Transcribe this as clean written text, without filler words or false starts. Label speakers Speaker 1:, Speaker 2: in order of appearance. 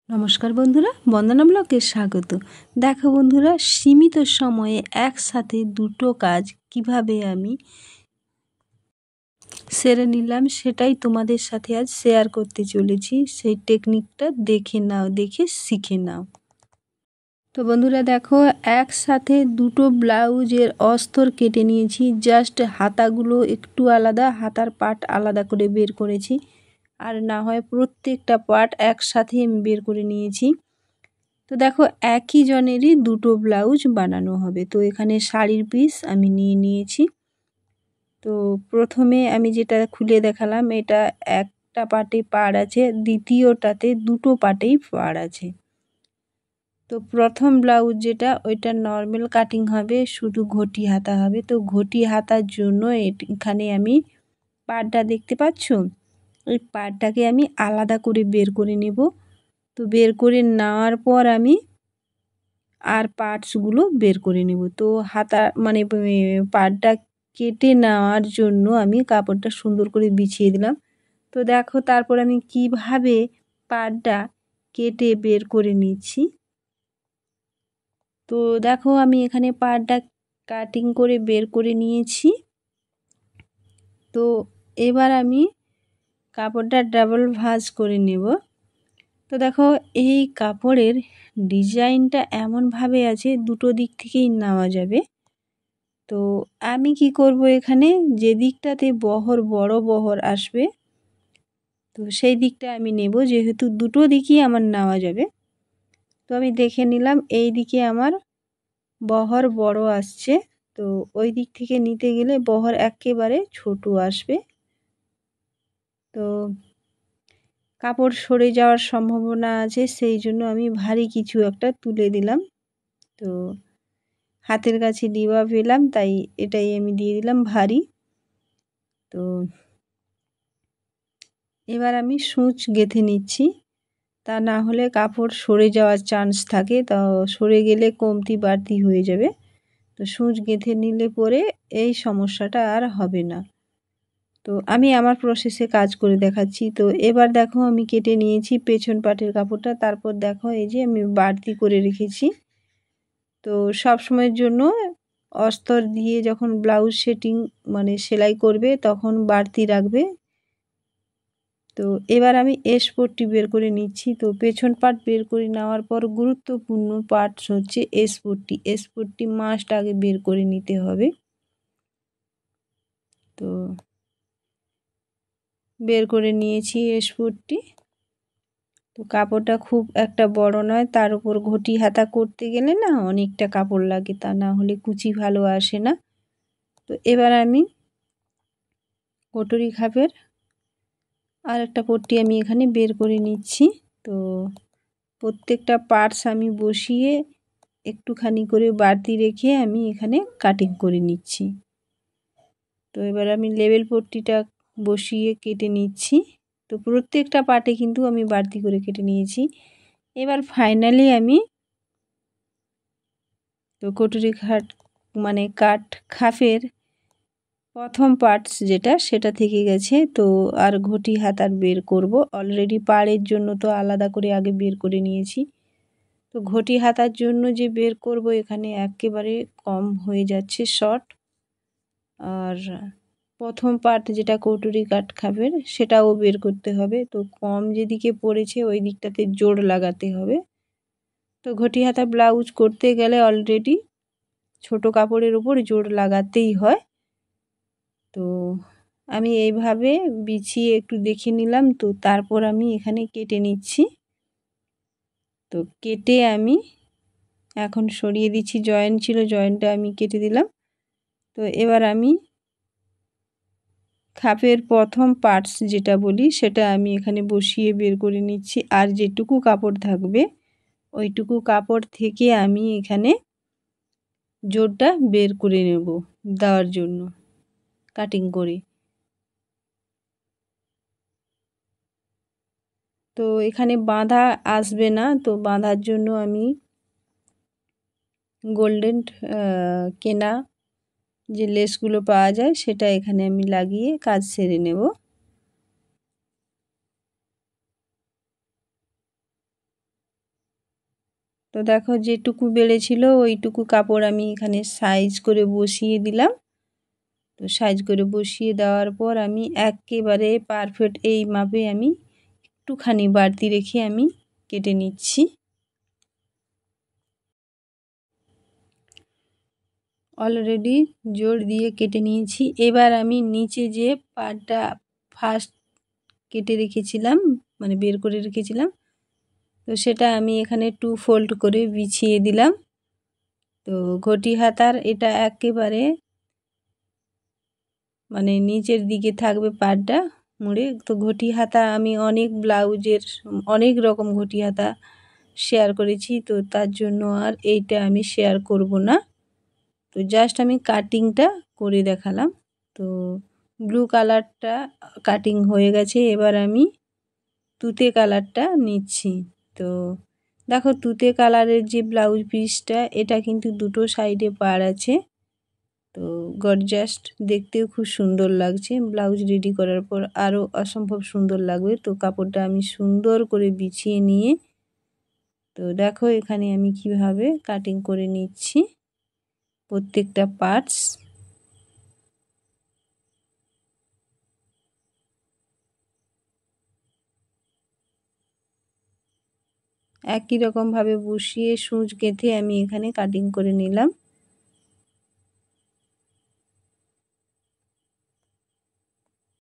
Speaker 1: নমস্কার বন্ধুরা, বন্দনা ব্লগে স্বাগত। দেখো বন্ধুরা, সীমিত সময়ে একসাথে দুটো কাজ কিভাবে আমি সেরে নিলাম সেটাই তোমাদের সাথে আজ শেয়ার করতে চলেছি। সেই টেকনিকটা দেখে শিখে নাও। তো বন্ধুরা দেখো, একসাথে দুটো ব্লাউজের অস্তর কেটে নিয়েছি। জাস্ট হাতাগুলো একটু আলাদা, হাতার পার্ট আলাদা করে বের করেছি, আর না হয় প্রত্যেকটা পার্ট একসাথে আমি বের করে নিয়েছি। তো দেখো, একই জনেরই দুটো ব্লাউজ বানানো হবে। তো এখানে শাড়ির পিস আমি নিয়ে নিয়েছি। তো প্রথমে আমি যেটা খুলে দেখালাম, এটা একটা পার্টে পাড় আছে, দ্বিতীয়টাতে দুটো পার্টেই পাড় আছে। তো প্রথম ব্লাউজ যেটা, ওইটা নর্মাল কাটিং হবে, শুধু ঘটি হাতা হবে। তো ঘটি হাতার জন্য এখানে আমি পাড়টা দেখতে পাচ্ছ, ওই পাড়টাকে আমি আলাদা করে বের করে নেব। তো বের করে নেওয়ার পর আমি আর পার্টসগুলো বের করে নেব। তো হাতা মানে পাড়টা কেটে নেওয়ার জন্য আমি কাপড়টা সুন্দর করে বিছিয়ে দিলাম। তো দেখো, তারপর আমি কিভাবে পাড়টা কেটে বের করে নিচ্ছি। তো দেখো, আমি এখানে পাড়টা কাটিং করে বের করে নিয়েছি। তো এবার আমি কাপড়টা ডাবল ভাঁজ করে নেব। তো দেখো, এই কাপড়ের ডিজাইনটা এমনভাবে আছে, দুটো দিক থেকেই নেওয়া যাবে। তো আমি কি করব, এখানে যে দিকটাতে বড় বহর আসবে, তো সেই দিকটা আমি নেব, যেহেতু দুটো দিকই আমার নেওয়া যাবে। তো আমি দেখে নিলাম এই দিকে আমার বহর বড় আসছে, তো ওই দিক থেকে নিতে গেলে বহর একেবারে ছোট আসবে। তো কাপড় সরে যাওয়ার সম্ভাবনা আছে, সেই জন্য আমি ভারী কিছু একটা তুলে দিলাম। তো হাতের কাছে ডিবা পেলাম, তাই এটাই আমি দিয়ে দিলাম ভারী। তো এবার আমি সূচ গেঁথে নিচ্ছি, তা না হলে কাপড় সরে যাওয়ার চান্স থাকে, তা সরে গেলে কমতি বাড়তি হয়ে যাবে। তো সূচ গেঁথে নিলে পরে এই সমস্যাটা আর হবে না। তো আমি আমার প্রসেসে কাজ করে দেখাচ্ছি। তো এবার দেখো, আমি কেটে নিয়েছি পেছন পাটের কাপড়টা। তারপর দেখো, এই যে আমি বাড়তি করে রেখেছি। তো সব সময়ের জন্য অস্তর দিয়ে যখন ব্লাউজ সেটিং মানে সেলাই করবে, তখন বাড়তি রাখবে। তো এবার আমি এসপট্টি বের করে নিচ্ছি। তো পেছন পার্ট বের করে নেওয়ার পর গুরুত্বপূর্ণ পার্ট হচ্ছে এসপট্টি। এসপট্টি মাস্ট আগে বের করে নিতে হবে। তো বের করে নিয়েছি এসপট্টি। তো কাপড়টা খুব একটা বড় নয়, তার উপর ঘটি হাতা করতে গেলে না অনেকটা কাপড় লাগে, তা না হলে কুচি ভালো আসে না। তো এবার আমি কটুরি খাপের আর একটা পট্টি আমি এখানে বের করে নিচ্ছি। তো প্রত্যেকটা পার্টস আমি বসিয়ে একটুখানি করে বাড়তি রেখে আমি এখানে কাটিং করে নিচ্ছি। তো এবার আমি লেবেল পট্টিটা বসিয়ে কেটে নিচ্ছি। তো প্রত্যেকটা পার্টে কিন্তু আমি বাড়তি করে কেটে নিয়েছি। এবার ফাইনালি আমি তো কটুরি কাট খাপের প্রথম পার্টস যেটা, সেটা থেকে গেছে। তো আর ঘটি হাতার বের করব, অলরেডি পাড়ের জন্য তো আলাদা করে আগে বের করে নিয়েছি। তো ঘটি হাতার জন্য যে বের করব, এখানে একেবারে কম হয়ে যাচ্ছে শর্ট। আর প্রথম পার্ট যেটা কটুরি কাট খাপের, সেটাও বের করতে হবে। তো কম যেদিকে পড়েছে ওই দিকটাতে জোড় লাগাতে হবে। তো ঘটি হাতা ব্লাউজ করতে গেলে অলরেডি ছোট কাপড়ের উপর জোড় লাগাতেই হয়। তো আমি এইভাবে বিছিয়ে একটু দেখে নিলাম। তো তারপর আমি এখানে কেটে নিচ্ছি। তো কেটে আমি এখন সরিয়ে দিচ্ছি, জয়েন্ট ছিল, জয়েন্টটা আমি কেটে দিলাম। তো এবার আমি খাপের প্রথম পার্টস যেটা বলি, সেটা আমি এখানে বসিয়ে বের করে নিচ্ছি। আর যেটুকু কাপড় থাকবে, ওইটুকু কাপড় থেকে আমি এখানে জোড়টা বের করে নেব দেওয়ার জন্য কাটিং করে। তো এখানে বাঁধা আসবে না, তো বাঁধার জন্য আমি গোল্ডেন কেনা যে লেসগুলো পাওয়া যায়, সেটা এখানে আমি লাগিয়ে কাজ সেরে নেব। তো দেখো যেটুকু বেড়েছিল ওইটুকু কাপড় আমি এখানে সাইজ করে বসিয়ে দিলাম। তো সাইজ করে বসিয়ে দেওয়ার পর আমি একেবারে পারফেক্ট এই মাপে আমি একটুখানি বাড়তি রেখে আমি কেটে নিচ্ছি। অলরেডি জোর দিয়ে কেটে নিয়েছি। এবার আমি নিচে যে পাটটা ফার্স্ট কেটে রেখেছিলাম, মানে বের করে রেখেছিলাম, তো সেটা আমি এখানে 2 ফোল্ড করে বিছিয়ে দিলাম। তো ঘটি হাতার এটা একেবারে মানে নিচের দিকে থাকবে পাটটা মুড়ে। তো ঘটি হাতা আমি অনেক ব্লাউজের অনেক রকম ঘটি হাতা শেয়ার করেছি, তো তার জন্য আর এইটা আমি শেয়ার করব না। তো জাস্ট আমি কাটিংটা করে দেখালাম। তো ব্লু কালারটা কাটিং হয়ে গেছে, এবার আমি তুতে কালারটা নিচ্ছি। তো দেখো তুতে কালারের যে ব্লাউজ পিসটা, এটা কিন্তু দুটো সাইডে পাড় আছে। তো গর্জাস, দেখতেও খুব সুন্দর লাগছে। ব্লাউজ রেডি করার পর আরও অসম্ভব সুন্দর লাগবে। তো কাপড়টা আমি সুন্দর করে বিছিয়ে নিয়ে, তো দেখো এখানে আমি কিভাবে কাটিং করে নিচ্ছি প্রত্যেকটা পার্টস। একই রকমভাবে বসিয়ে সূচ গেঁথে আমি এখানে কাটিং করে নিলাম।